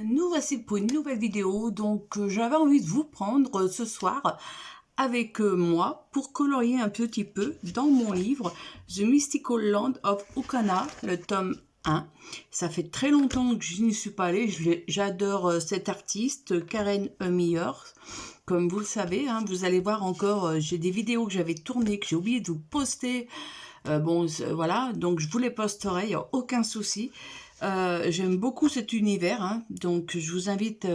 Nous voici pour une nouvelle vidéo. Donc j'avais envie de vous prendre ce soir avec moi pour colorier un petit peu dans mon livre The Mystical Land of Ukana, le tome 1. Ça fait très longtemps que je n'y suis pas allée. J'adore cette artiste, Karen Meyer. Comme vous le savez, hein, vous allez voir encore, j'ai des vidéos que j'avais tournées, que j'ai oublié de vous poster. Voilà, donc je vous les posterai, il n'y a aucun souci. J'aime beaucoup cet univers, hein, donc je vous invite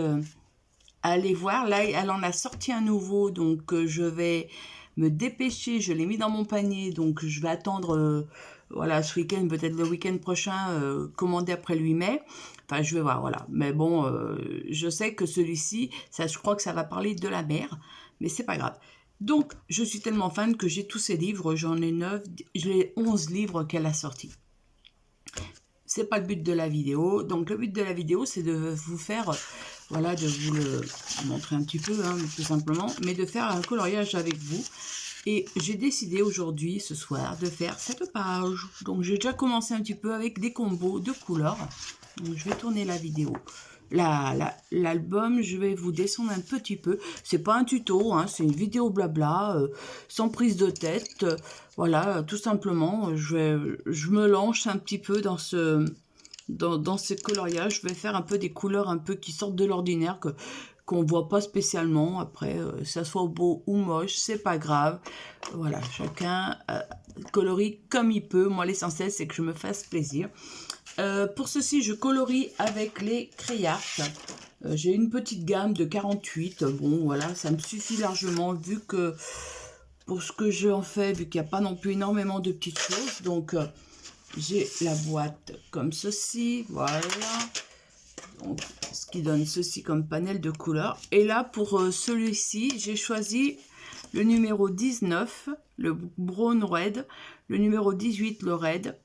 à aller voir. Là, elle en a sorti un nouveau, donc je vais me dépêcher. Je l'ai mis dans mon panier, donc je vais attendre voilà, ce week-end, peut-être le week-end prochain, commander après le 8 mai. Enfin, je vais voir, voilà. Mais bon, je sais que celui-ci, je crois que ça va parler de la mer, mais c'est pas grave. Donc, je suis tellement fan que j'ai tous ces livres. J'en ai 9, j'ai 11 livres qu'elle a sortis. C'est pas le but de la vidéo. Donc, le but de la vidéo, c'est de vous faire, voilà, de vous le montrer un petit peu, hein, tout simplement, mais de faire un coloriage avec vous. Et j'ai décidé aujourd'hui, ce soir, de faire cette page. Donc, j'ai déjà commencé un petit peu avec des combos de couleurs. Donc, je vais tourner la vidéo. L'album, je vais vous descendre un petit peu. C'est pas un tuto, hein, c'est une vidéo blabla, sans prise de tête. Voilà, tout simplement, je me lance un petit peu dans ces coloriages. Je vais faire un peu des couleurs un peu qui sortent de l'ordinaire, qu'on voit pas spécialement. Après, ça soit beau ou moche, c'est pas grave. Voilà, chacun colorie comme il peut. Moi, l'essentiel, c'est que je me fasse plaisir. Pour ceci, je colorie avec les Crayart. J'ai une petite gamme de 48. Bon, voilà, ça me suffit largement vu que pour ce que j'en fais, vu qu'il n'y a pas non plus énormément de petites choses. Donc, j'ai la boîte comme ceci. Voilà. Donc, ce qui donne ceci comme panel de couleurs. Et là, pour celui-ci, j'ai choisi le numéro 19, le Brown Red, le numéro 18, le Red,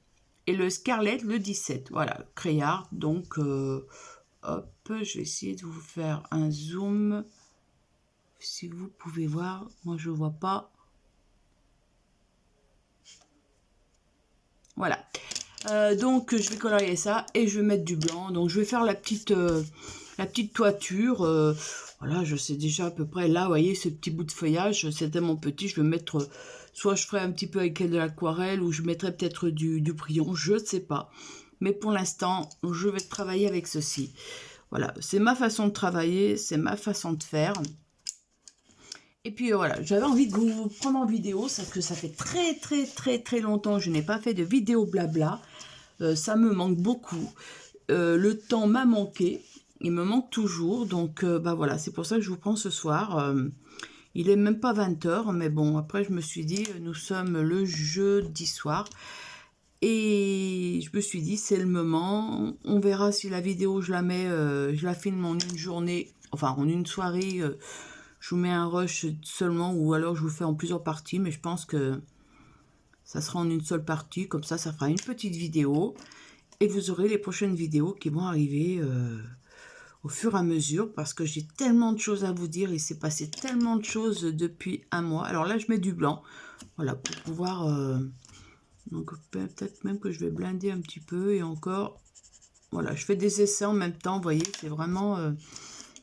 et le Scarlet, le 17. Voilà, Crayart. Donc, hop, je vais essayer de vous faire un zoom. Si vous pouvez voir, moi je ne vois pas. Voilà. Donc, je vais colorier ça et je vais mettre du blanc. Donc, je vais faire la petite toiture. Voilà, je sais déjà à peu près. Là, vous voyez, ce petit bout de feuillage, c'est tellement petit. Je vais mettre... soit je ferai un petit peu avec de l'aquarelle ou je mettrai peut-être du crayon. Je ne sais pas. Mais pour l'instant, je vais travailler avec ceci. Voilà, c'est ma façon de travailler. C'est ma façon de faire. Et puis voilà, j'avais envie de vous prendre en vidéo, parce que ça fait très longtemps que je n'ai pas fait de vidéo blabla. Ça me manque beaucoup. Le temps m'a manqué, il me manque toujours. Donc bah voilà, c'est pour ça que je vous prends ce soir. Il est même pas 20 h, mais bon, après je me suis dit, nous sommes le jeudi soir. Et je me suis dit, c'est le moment. On verra si la vidéo, je la mets, je la filme en une journée, enfin en une soirée. Je vous mets un rush seulement ou alors je vous fais en plusieurs parties, mais je pense que ça sera en une seule partie. Comme ça fera une petite vidéo et vous aurez les prochaines vidéos qui vont arriver au fur et à mesure parce que j'ai tellement de choses à vous dire. Il s'est passé tellement de choses depuis un mois. Alors là, je mets du blanc, voilà, pour pouvoir... donc peut-être même que je vais blinder un petit peu et encore... Voilà, je fais des essais en même temps, vous voyez, c'est vraiment...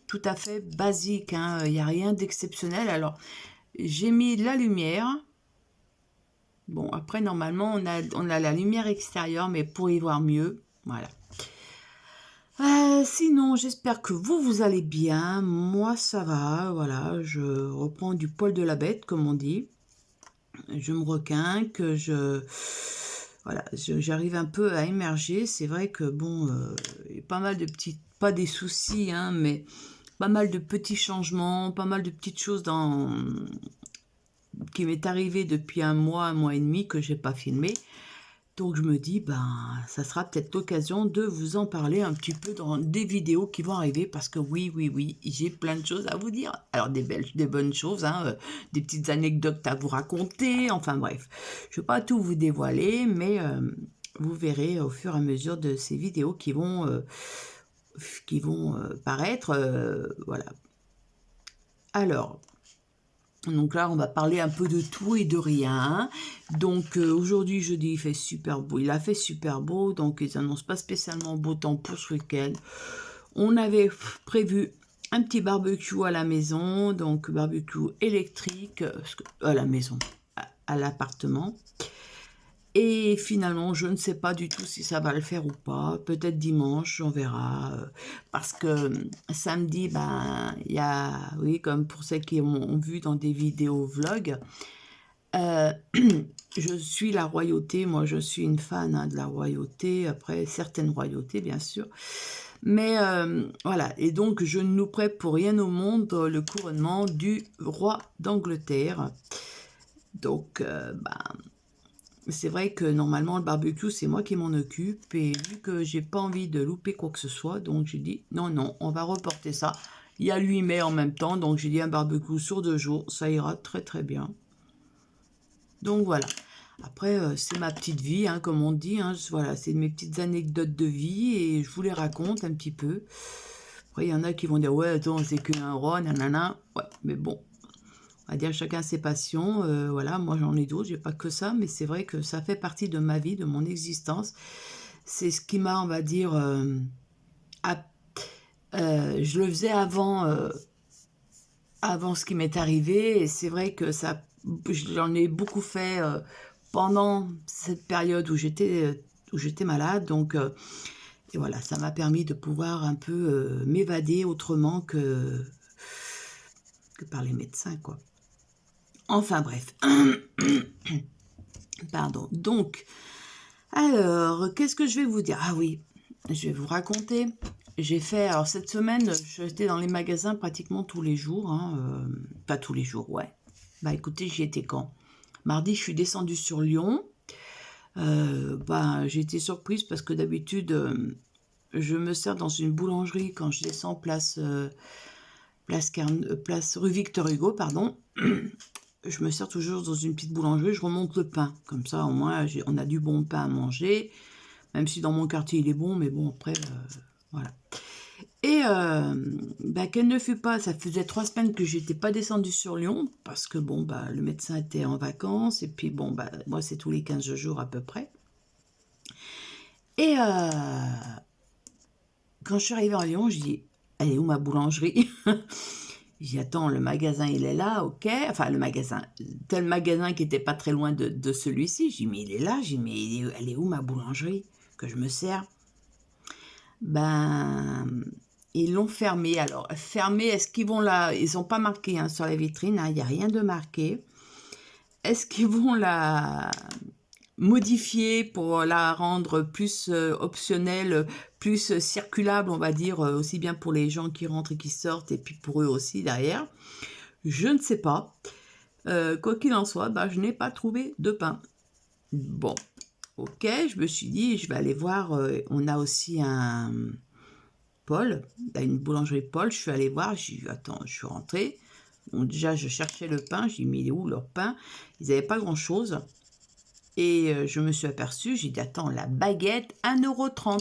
tout à fait basique, hein. Il n'y a rien d'exceptionnel. Alors, j'ai mis la lumière. Bon, après, normalement, on a la lumière extérieure, mais pour y voir mieux, voilà. Sinon, j'espère que vous allez bien. Moi, ça va, voilà. Je reprends du poil de la bête, comme on dit. Je me requinque, voilà, j'arrive un peu à émerger. C'est vrai que, bon, il y a pas mal de petits... Pas des soucis, hein, mais... pas mal de petits changements, pas mal de petites choses qui m'est arrivé depuis un mois et demi que j'ai pas filmé. Donc je me dis, ben, ça sera peut-être l'occasion de vous en parler un petit peu dans des vidéos qui vont arriver parce que oui, j'ai plein de choses à vous dire. Alors des bonnes choses, hein, des petites anecdotes à vous raconter, enfin bref. Je ne vais pas tout vous dévoiler, mais vous verrez au fur et à mesure de ces vidéos qui vont paraître. Voilà. Alors, donc là, on va parler un peu de tout et de rien. Donc aujourd'hui, jeudi, il fait super beau. Il a fait super beau, donc ils annoncent pas spécialement beau temps pour ce week-end. On avait prévu un petit barbecue à la maison, donc barbecue électrique à la maison, à l'appartement. Et finalement, je ne sais pas du tout si ça va le faire ou pas. Peut-être dimanche, on verra. Parce que samedi, ben, il y a, oui, comme pour ceux qui ont vu dans des vidéos vlog, je suis la royauté. Moi, je suis une fan de la royauté. Après, certaines royautés, bien sûr. Mais voilà. Et donc, je ne nous prête pour rien au monde le couronnement du roi d'Angleterre. Donc, ben... C'est vrai que normalement le barbecue c'est moi qui m'en occupe et vu que j'ai pas envie de louper quoi que ce soit, donc j'ai dit non, on va reporter ça. Il y a 8 mai en même temps, donc j'ai dit un barbecue sur 2 jours, ça ira très très bien. Donc voilà. Après c'est ma petite vie, hein, comme on dit, hein, voilà, c'est mes petites anecdotes de vie et je vous les raconte un petit peu. Après il y en a qui vont dire ouais attends c'est qu'un roi, nanana, ouais mais bon. On va dire chacun ses passions, voilà, moi j'en ai d'autres, j'ai pas que ça, mais c'est vrai que ça fait partie de ma vie, de mon existence. C'est ce qui m'a, on va dire, je le faisais avant ce qui m'est arrivé, et c'est vrai que ça, j'en ai beaucoup fait pendant cette période où j'étais malade, donc et voilà, ça m'a permis de pouvoir un peu m'évader autrement que par les médecins, quoi. Enfin bref, pardon. Donc, alors, qu'est-ce que je vais vous dire? Ah oui, je vais vous raconter. J'ai fait, alors cette semaine, j'étais dans les magasins pratiquement tous les jours. Hein, pas tous les jours, ouais. Bah écoutez, j'y étais quand? Mardi, je suis descendue sur Lyon. Bah, j'ai été surprise parce que d'habitude, je me sers dans une boulangerie quand je descends place rue Victor Hugo, pardon. Je me sers toujours dans une petite boulangerie, je remonte le pain. Comme ça, au moins, on a du bon pain à manger. Même si dans mon quartier, il est bon, mais bon, après, voilà. Et bah, quelle ne fut pas, ça faisait 3 semaines que j'étais pas descendue sur Lyon, parce que bon, bah, le médecin était en vacances, et puis bon, bah, moi, c'est tous les 15 jours à peu près. Et quand je suis arrivée à Lyon, je dis, elle est où ma boulangerie? J'ai dit, attends, le magasin, il est là, ok. Enfin, le magasin, tel magasin qui n'était pas très loin de celui-ci. J'ai dit, mais il est là. J'ai dit, mais elle est où ma boulangerie que je me sers? Ben, ils l'ont fermé. Alors, fermé, est-ce qu'ils vont la... Ils n'ont pas marqué hein, sur la vitrine, il n'y a rien de marqué. Est-ce qu'ils vont la modifier pour la rendre plus optionnelle, plus circulable, on va dire, aussi bien pour les gens qui rentrent et qui sortent, et puis pour eux aussi derrière. Je ne sais pas. Quoi qu'il en soit, bah, je n'ai pas trouvé de pain. Bon, ok, je me suis dit, je vais aller voir, on a aussi un Paul, une boulangerie Paul, je suis allée voir, j'ai dit, attends, je suis rentrée. Bon, déjà, je cherchais le pain, j'ai dit, mais il est où leur pain? Ils n'avaient pas grand-chose. Et je me suis aperçue, j'ai dit, attends, la baguette, 1,30 €.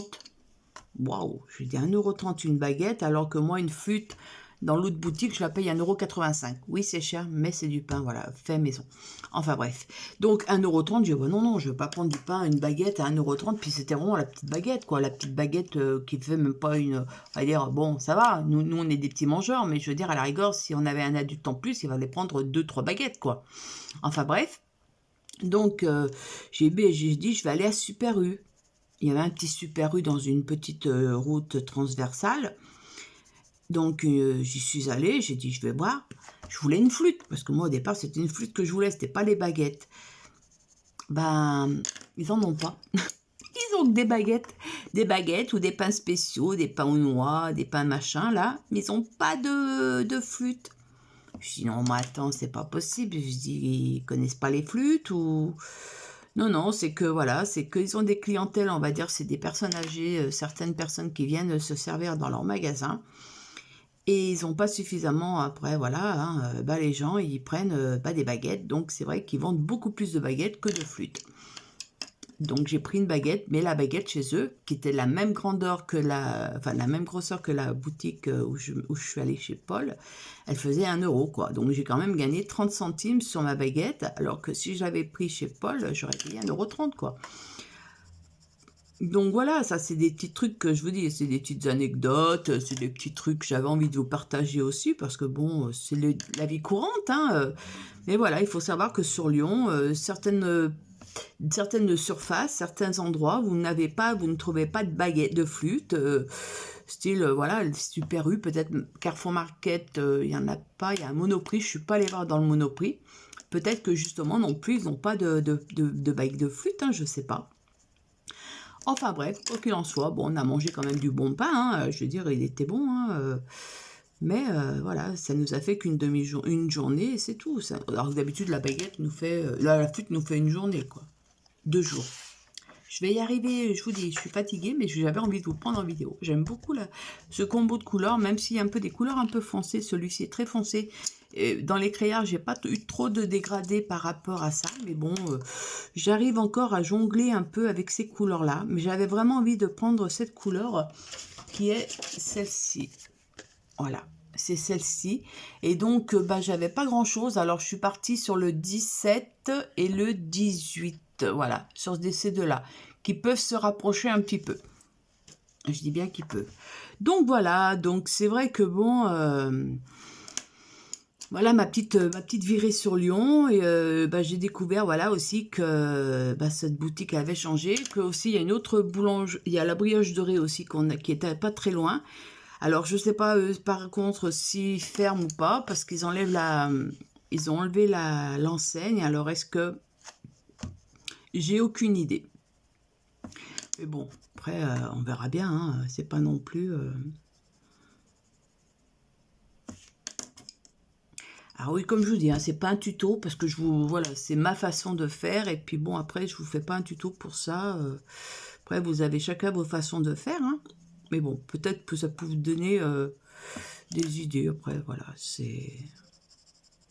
Waouh, j'ai dit 1,30 € une baguette, alors que moi, une flûte, dans l'autre boutique, je la paye 1,85 €. Oui, c'est cher, mais c'est du pain, voilà, fait maison. Enfin bref. Donc 1,30 €, j'ai dit, non, je ne veux pas prendre du pain, une baguette à 1,30 €. Puis c'était vraiment la petite baguette, quoi. La petite baguette qui fait même pas une... On va dire, bon, ça va, nous, on est des petits mangeurs, mais je veux dire, à la rigueur, si on avait un adulte en plus, il fallait prendre 2-3 baguettes, quoi. Enfin bref. Donc, j'ai dit, je vais aller à Super U. Il y avait un petit Super U dans une petite route transversale. Donc, j'y suis allée, j'ai dit, je vais voir. Je voulais une flûte, parce que moi, au départ, c'était une flûte que je voulais, c'était pas les baguettes. Ben, ils en ont pas. Ils ont que des baguettes ou des pains spéciaux, des pains aux noix, des pains machin, là. Mais ils n'ont pas de flûte. Je dis, non, mais attends, c'est pas possible. Je dis, ils connaissent pas les flûtes ou... Non, c'est que, voilà, c'est qu'ils ont des clientèles, on va dire, c'est des personnes âgées, certaines personnes qui viennent se servir dans leur magasin. Et ils n'ont pas suffisamment, après, voilà, hein, bah, les gens, ils prennent des baguettes. Donc, c'est vrai qu'ils vendent beaucoup plus de baguettes que de flûtes. Donc j'ai pris une baguette, mais la baguette chez eux, qui était la même grandeur que la même grosseur que la boutique où je suis allée chez Paul, elle faisait 1 euro, quoi. Donc j'ai quand même gagné 30 centimes sur ma baguette, alors que si j'avais pris chez Paul, j'aurais payé 1,30 €, quoi. Donc voilà, ça c'est des petits trucs que je vous dis, c'est des petites anecdotes, c'est des petits trucs que j'avais envie de vous partager aussi, parce que bon, c'est la vie courante, hein. Mais voilà, il faut savoir que sur Lyon, certaines surfaces, certains endroits, vous ne trouvez pas de baguette, de flûte, style, voilà, Super U, peut-être Carrefour Market, il n'y en a pas, il y a un Monoprix, je ne suis pas allée voir dans le Monoprix. Peut-être que justement, non plus, ils n'ont pas de baguette de flûte, hein, je ne sais pas. Enfin bref, quoi qu'il en soit, bon, on a mangé quand même du bon pain, hein, je veux dire, il était bon, hein, mais voilà, ça nous a fait une journée, et c'est tout. Alors d'habitude, la baguette nous fait, la flûte nous fait une journée, quoi. 2 jours. Je vais y arriver, je vous dis, je suis fatiguée, mais j'avais envie de vous prendre en vidéo. J'aime beaucoup ce combo de couleurs, même s'il y a un peu des couleurs un peu foncées, celui-ci est très foncé. Et dans les crayards, j'ai pas eu trop de dégradés par rapport à ça, mais bon, j'arrive encore à jongler un peu avec ces couleurs-là. Mais j'avais vraiment envie de prendre cette couleur qui est celle-ci. Voilà, c'est celle-ci. Et donc, j'avais pas grand-chose. Alors, je suis partie sur le 17 et le 18. Voilà, sur ces deux-là, qui peuvent se rapprocher un petit peu. Je dis bien qu'ils peuvent. Donc, voilà. Donc, c'est vrai que bon... voilà ma petite virée sur Lyon. Et j'ai découvert, voilà, aussi que cette boutique avait changé. Que aussi, il y a une autre boulangerie. Il y a la Brioche Dorée aussi, qui était pas très loin. Alors, je ne sais pas, par contre, s'ils ferment ou pas, parce qu'ils ils ont enlevé l'enseigne. Alors, est-ce que... J'ai aucune idée. Mais bon, après, on verra bien. Hein, c'est pas non plus... Alors oui, comme je vous dis, hein, c'est pas un tuto, parce que voilà, c'est ma façon de faire. Et puis bon, après, je vous fais pas un tuto pour ça. Après, vous avez chacun vos façons de faire. Hein. Mais bon, peut-être que ça peut vous donner des idées. Après, voilà, c'est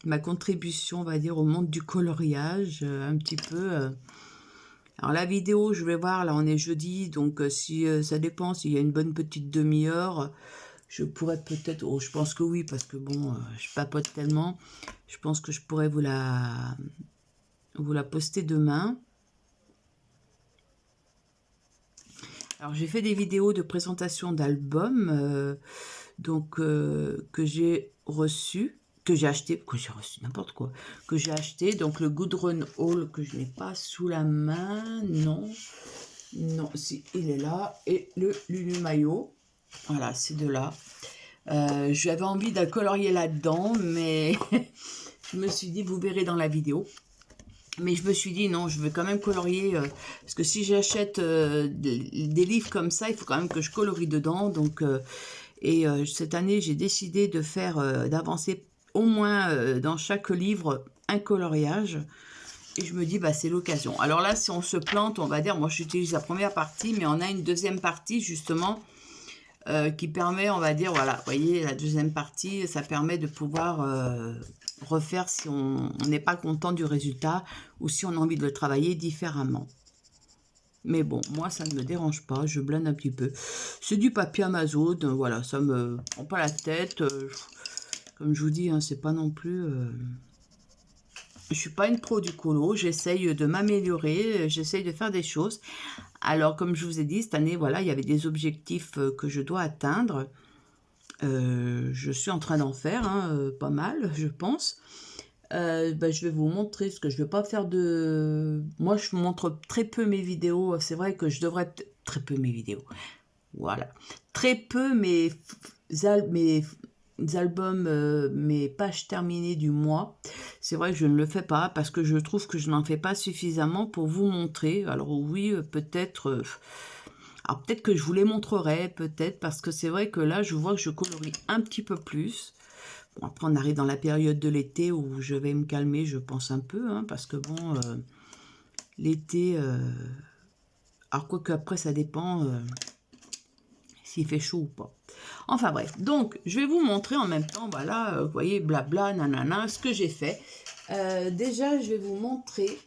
ma contribution, on va dire, au monde du coloriage, un petit peu. Alors la vidéo, je vais voir, là on est jeudi, donc si ça dépend, s'il y a une bonne petite demi-heure, je pourrais peut-être, je pense que oui, parce que bon, je papote tellement, je pense que je pourrais vous la poster demain. Alors j'ai fait des vidéos de présentation d'albums, donc que j'ai reçu. Que j'ai acheté, n'importe quoi, que j'ai acheté, donc le Good Run Haul, que je n'ai pas sous la main, non, si, il est là, et le Lulu Maillot, voilà, ces deux-là, j'avais envie de colorier là-dedans, mais je me suis dit, vous verrez dans la vidéo, mais je me suis dit, non, je veux quand même colorier, parce que si j'achète des livres comme ça, il faut quand même que je colorie dedans, donc, cette année, j'ai décidé de faire, d'avancer au moins dans chaque livre un coloriage. Et je me dis, c'est l'occasion. Alors là, si on se plante, on va dire, moi j'utilise la première partie, mais on a une deuxième partie justement qui permet, on va dire, voilà, vous voyez, la deuxième partie, ça permet de pouvoir refaire si on n'est pas content du résultat ou si on a envie de le travailler différemment. Mais bon, moi, ça ne me dérange pas. Je blende un petit peu. C'est du papier Amazon. Voilà, ça me prend pas la tête. Comme je vous dis, hein, c'est pas non plus... Je suis pas une pro du colo. J'essaye de m'améliorer. J'essaye de faire des choses. Alors, comme je vous ai dit, cette année, voilà, il y avait des objectifs que je dois atteindre. Je suis en train d'en faire, hein, pas mal, je pense. Je vais vous montrer, ce que je ne vais pas faire de... Moi, je vous montre très peu mes vidéos. C'est vrai que je devrais... Très peu mes vidéos. Voilà. Très peu mes albums, mes pages terminées du mois. C'est vrai que je ne le fais pas parce que je trouve que je n'en fais pas suffisamment pour vous montrer. Alors oui, peut-être... alors peut-être que je vous les montrerai, peut-être, parce que c'est vrai que là, je vois que je colorie un petit peu plus. Bon, après, on arrive dans la période de l'été où je vais me calmer, je pense un peu, hein, parce que bon, l'été... alors, quoique après, ça dépend s'il fait chaud ou pas. Enfin, bref. Donc, je vais vous montrer en même temps, voilà, vous voyez, blabla, nanana, ce que j'ai fait. Déjà, je vais vous montrer,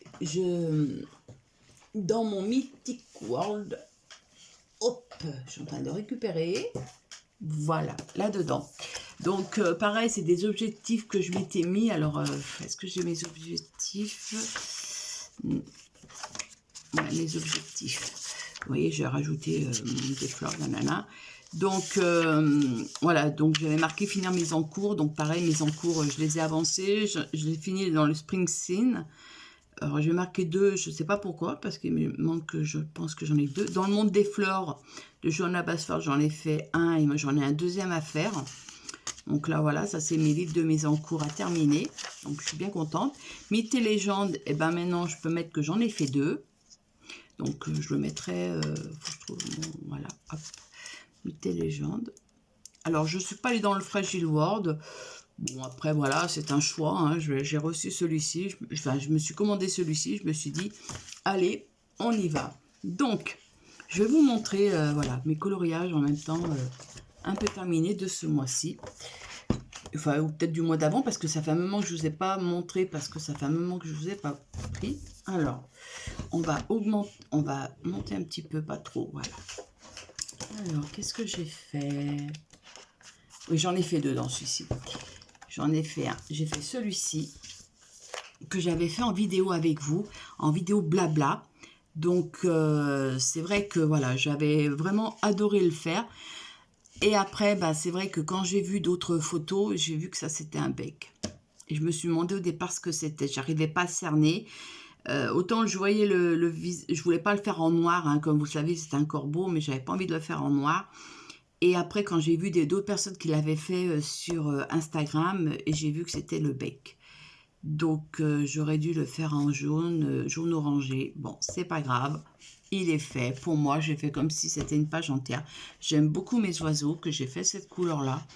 dans mon Mythic World. Hop, je suis en train de récupérer. Voilà, là-dedans. Donc, pareil, c'est des objectifs que je m'étais mis. Alors, est-ce que j'ai mes objectifs? Ouais, mes objectifs. Vous voyez, j'ai rajouté des fleurs, nanana. Donc, voilà, donc j'avais marqué finir mes encours. Donc, pareil, mes encours, je les ai avancés. Je les ai finis dans le Spring Scene. Alors, j'ai marqué 2, je ne sais pas pourquoi, parce qu'il me manque, je pense que j'en ai 2. Dans le monde des fleurs, de Johanna Basford, j'en ai fait 1 et moi j'en ai un 2e à faire. Donc là, voilà, ça c'est mes livres de mes encours à terminer. Donc, je suis bien contente. Mythes et légendes, et ben maintenant, je peux mettre que j'en ai fait 2. Donc, je le mettrai, faut que je trouve, voilà, hop, Mythes et légendes. Alors, je ne suis pas allée dans le Fragile World. Bon, après, voilà, c'est un choix. Hein. J'ai reçu celui-ci. Je me suis commandé celui-ci. Je me suis dit, allez, on y va. Donc, je vais vous montrer, voilà, mes coloriages en même temps, un peu terminés de ce mois-ci. Enfin, ou peut-être du mois d'avant, parce que ça fait un moment que je ne vous ai pas montré, parce que ça fait un moment que je ne vous ai pas pris. Alors, on va monter un petit peu, pas trop, voilà. Alors, qu'est-ce que j'ai fait? Oui, j'en ai fait 2 dans celui-ci. J'en ai fait un. J'ai fait celui-ci que j'avais fait en vidéo avec vous, en vidéo blabla. Donc, c'est vrai que voilà, j'avais vraiment adoré le faire. Et après, bah, c'est vrai que quand j'ai vu d'autres photos, j'ai vu que ça, c'était un bec. Et je me suis demandé au départ ce que c'était. J'arrivais pas à cerner. Autant je voyais le visage, je voulais pas le faire en noir, hein, comme vous le savez, c'est un corbeau, mais j'avais pas envie de le faire en noir. Et après, quand j'ai vu d'autres personnes qui l'avaient fait sur Instagram, et j'ai vu que c'était le bec. Donc, j'aurais dû le faire en jaune, jaune orangé. Bon, c'est pas grave. Il est fait. Pour moi, j'ai fait comme si c'était une page entière. J'aime beaucoup mes oiseaux, que j'ai fait cette couleur-là.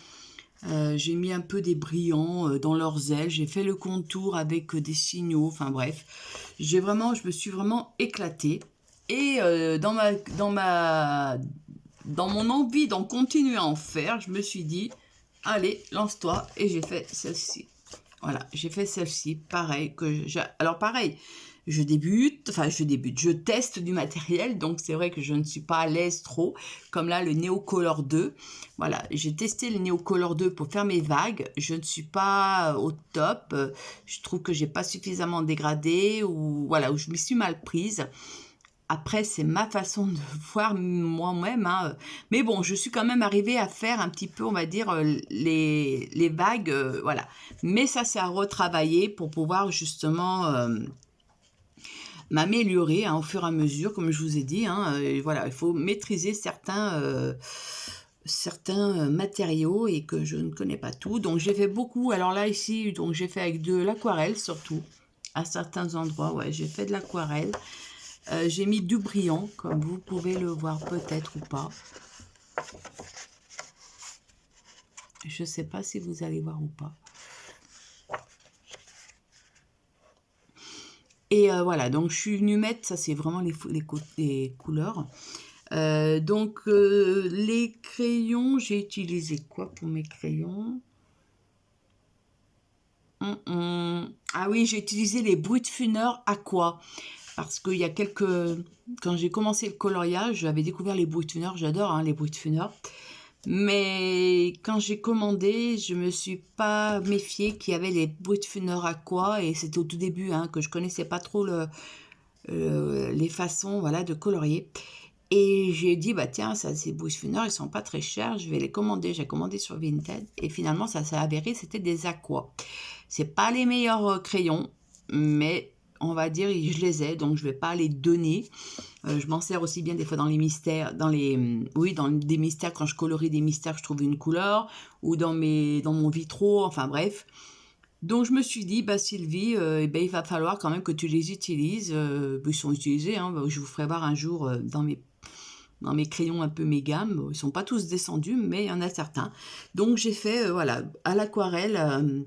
J'ai mis un peu des brillants dans leurs ailes. J'ai fait le contour avec des signaux. Enfin, bref. Je me suis vraiment éclatée. Et dans mon envie d'en continuer à en faire, je me suis dit, allez, lance-toi. Et j'ai fait celle-ci. Voilà, j'ai fait celle-ci, pareil. Alors pareil, je teste du matériel, donc c'est vrai que je ne suis pas à l'aise trop, comme là le Neocolor 2. Voilà, j'ai testé le Neocolor 2 pour faire mes vagues, je ne suis pas au top, je trouve que j'ai pas suffisamment dégradé, ou voilà, où je me suis mal prise. Après, c'est ma façon de voir moi-même. Hein. Mais bon, je suis quand même arrivée à faire un petit peu, on va dire, les vagues. Voilà. Mais ça, c'est à retravailler pour pouvoir justement m'améliorer hein, au fur et à mesure, comme je vous ai dit. Hein, et voilà, il faut maîtriser certains matériaux et que je ne connais pas tout. Donc, j'ai fait beaucoup. Alors là, ici, donc j'ai fait avec de l'aquarelle surtout. À certains endroits, ouais, j'ai fait de l'aquarelle. J'ai mis du brillant, comme vous pouvez le voir peut-être ou pas. Je ne sais pas si vous allez voir ou pas. Et voilà, donc je suis venue mettre, ça c'est vraiment les couleurs. Donc les crayons, j'ai utilisé quoi pour mes crayons? Ah oui, j'ai utilisé les Brutfuner Aqua. Parce qu'il y a quand j'ai commencé le coloriage, j'avais découvert les Brutfuner, j'adore hein, les Brutfuner. Mais quand j'ai commandé, je me suis pas méfiée qu'il y avait les Brutfuner Aqua et c'était au tout début hein, que je connaissais pas trop les façons voilà, de colorier. Et j'ai dit, bah tiens, ça, ces Brutfuner, ils sont pas très chers, je vais les commander. J'ai commandé sur Vinted et finalement, ça s'est avéré, c'était des Aqua. C'est pas les meilleurs crayons, mais on va dire, je les ai, donc je vais pas les donner. Je m'en sers aussi bien des fois dans les mystères, dans des mystères, quand je colorie des mystères, je trouve une couleur, ou dans mon vitro, enfin bref. Donc je me suis dit, bah Sylvie, il va falloir quand même que tu les utilises. Ils sont utilisés, hein, je vous ferai voir un jour dans mes crayons un peu mes gammes. Ils sont pas tous descendus, mais il y en a certains. Donc j'ai fait, voilà, à l'aquarelle,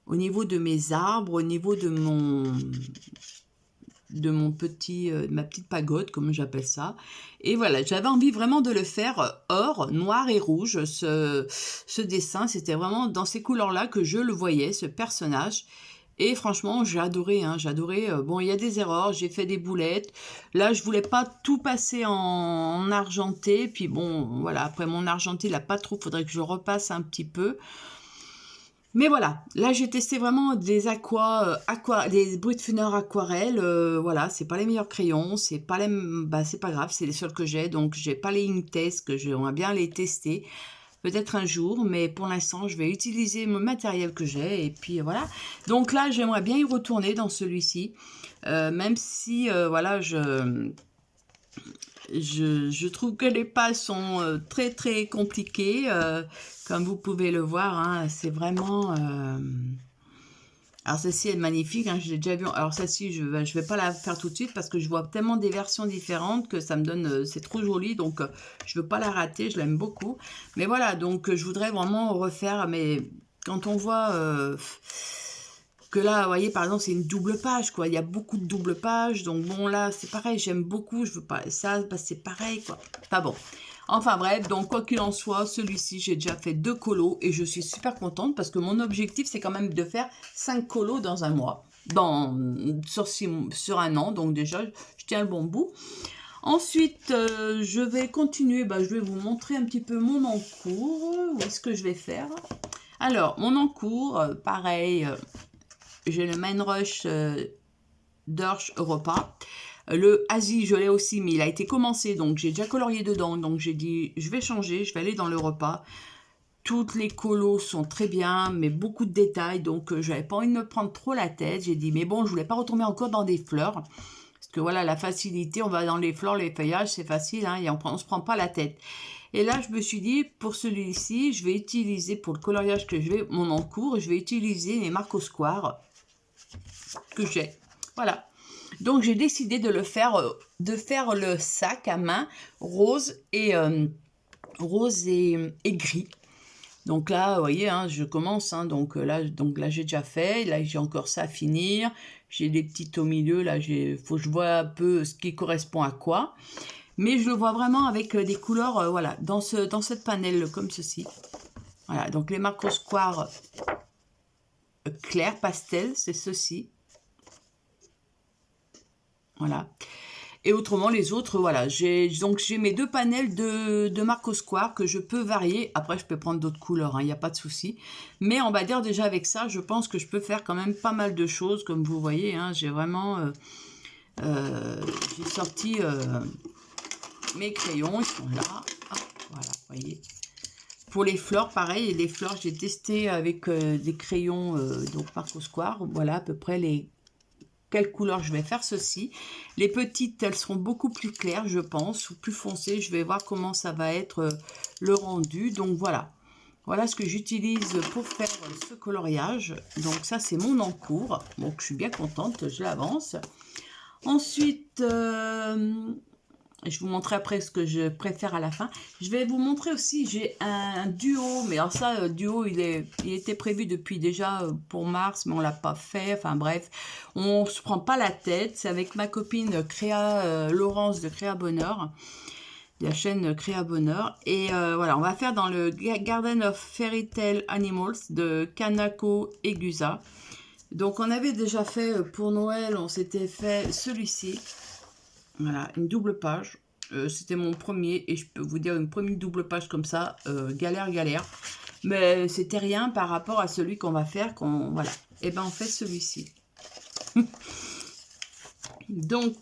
au niveau de mes arbres, au niveau de ma petite pagode, comme j'appelle ça. Et voilà, j'avais envie vraiment de le faire or, noir et rouge. Ce dessin, c'était vraiment dans ces couleurs-là que je le voyais, ce personnage. Et franchement, j'ai adoré, hein, j'ai adoré. Bon, il y a des erreurs, j'ai fait des boulettes. Là, je voulais pas tout passer en argenté. Puis bon, voilà, après mon argenté, il n'a pas trop, faudrait que je repasse un petit peu. Mais voilà, là j'ai testé vraiment des des Brutfuner aquarelles. Voilà, c'est pas les meilleurs crayons, c'est pas les, bah c'est pas grave, c'est les seuls que j'ai. Donc j'ai pas les Inktense que j'aimerais bien les tester. Peut-être un jour, mais pour l'instant, je vais utiliser mon matériel que j'ai. Et puis voilà. Donc là, j'aimerais bien y retourner dans celui-ci. Même si, voilà, je trouve que les pas sont très très compliqués. Comme vous pouvez le voir, hein, c'est vraiment... Alors celle-ci est magnifique, hein, je l'ai déjà vu. Alors celle-ci, je vais pas la faire tout de suite parce que je vois tellement des versions différentes que ça me donne... c'est trop joli, donc je veux pas la rater, je l'aime beaucoup. Mais voilà, donc je voudrais vraiment refaire, mais quand on voit... que là, vous voyez, par exemple, c'est une double page, quoi. Il y a beaucoup de double pages. Donc, bon, là, c'est pareil. J'aime beaucoup. Je veux pas... Ça, bah, c'est pareil, quoi. Pas bon. Enfin, bref. Donc, quoi qu'il en soit, celui-ci, j'ai déjà fait 2 colos. Et je suis super contente parce que mon objectif, c'est quand même de faire 5 colos dans un mois. Sur un an. Donc, déjà, je tiens le bon bout. Ensuite, je vais continuer. Bah, je vais vous montrer un petit peu mon encours. Où est-ce que je vais faire? Alors, mon encours, pareil... j'ai le Main Rush d'Orch Europa. Le Asie, je l'ai aussi, mais il a été commencé, donc j'ai déjà colorié dedans. Donc j'ai dit, je vais changer, je vais aller dans le repas. Toutes les colos sont très bien, mais beaucoup de détails, donc j'avais pas envie de me prendre trop la tête. J'ai dit, mais bon, je voulais pas retomber encore dans des fleurs. Parce que voilà, la facilité, on va dans les fleurs, les feuillages, c'est facile, hein, et on se prend pas la tête. Et là, je me suis dit, pour celui-ci, je vais utiliser, pour le coloriage que je vais, mon encours, je vais utiliser les Marco Square que j'ai. Voilà. Donc, j'ai décidé de faire le sac à main rose et gris. Donc là, vous voyez, hein, je commence. Hein, donc là, j'ai déjà fait. Là, j'ai encore ça à finir. J'ai des petites au milieu. Là, faut que je vois un peu ce qui correspond à quoi. Mais je le vois vraiment avec des couleurs, voilà, dans cette panel comme ceci. Voilà, donc les Marco Square clair pastel, c'est ceci. Voilà. Et autrement, les autres, voilà. Donc, j'ai mes 2 panels de Marco Square que je peux varier. Après, je peux prendre d'autres couleurs, il n'y a pas de souci. Mais on va dire déjà avec ça, je pense que je peux faire quand même pas mal de choses. Comme vous voyez, hein, j'ai vraiment... j'ai sorti mes crayons, ils sont là. Hop, voilà, vous voyez. Pour les fleurs, pareil, et les fleurs, j'ai testé avec des crayons, donc Marco Square. Voilà, à peu près quelle couleur je vais faire ceci. Les petites, elles seront beaucoup plus claires, je pense, ou plus foncées. Je vais voir comment ça va être le rendu. Donc voilà. Voilà ce que j'utilise pour faire ce coloriage. Donc ça, c'est mon encours. Donc je suis bien contente, je l'avance. Ensuite, je vous montrerai après ce que je préfère à la fin. Je vais vous montrer aussi, j'ai un duo, mais alors ça, duo, il était prévu depuis déjà pour mars, mais on l'a pas fait. Enfin bref, on se prend pas la tête. C'est avec ma copine Laurence de Créa Bonheur, de la chaîne Créa Bonheur. Et voilà, on va faire dans le Garden of Fairy Tale Animals de Kanako Egusa. Donc on avait déjà fait pour Noël, on s'était fait celui-ci. Voilà, une double page. C'était mon premier et je peux vous dire une première double page comme ça, galère. Mais c'était rien par rapport à celui qu'on va faire. Voilà. Et ben on fait celui-ci. Donc,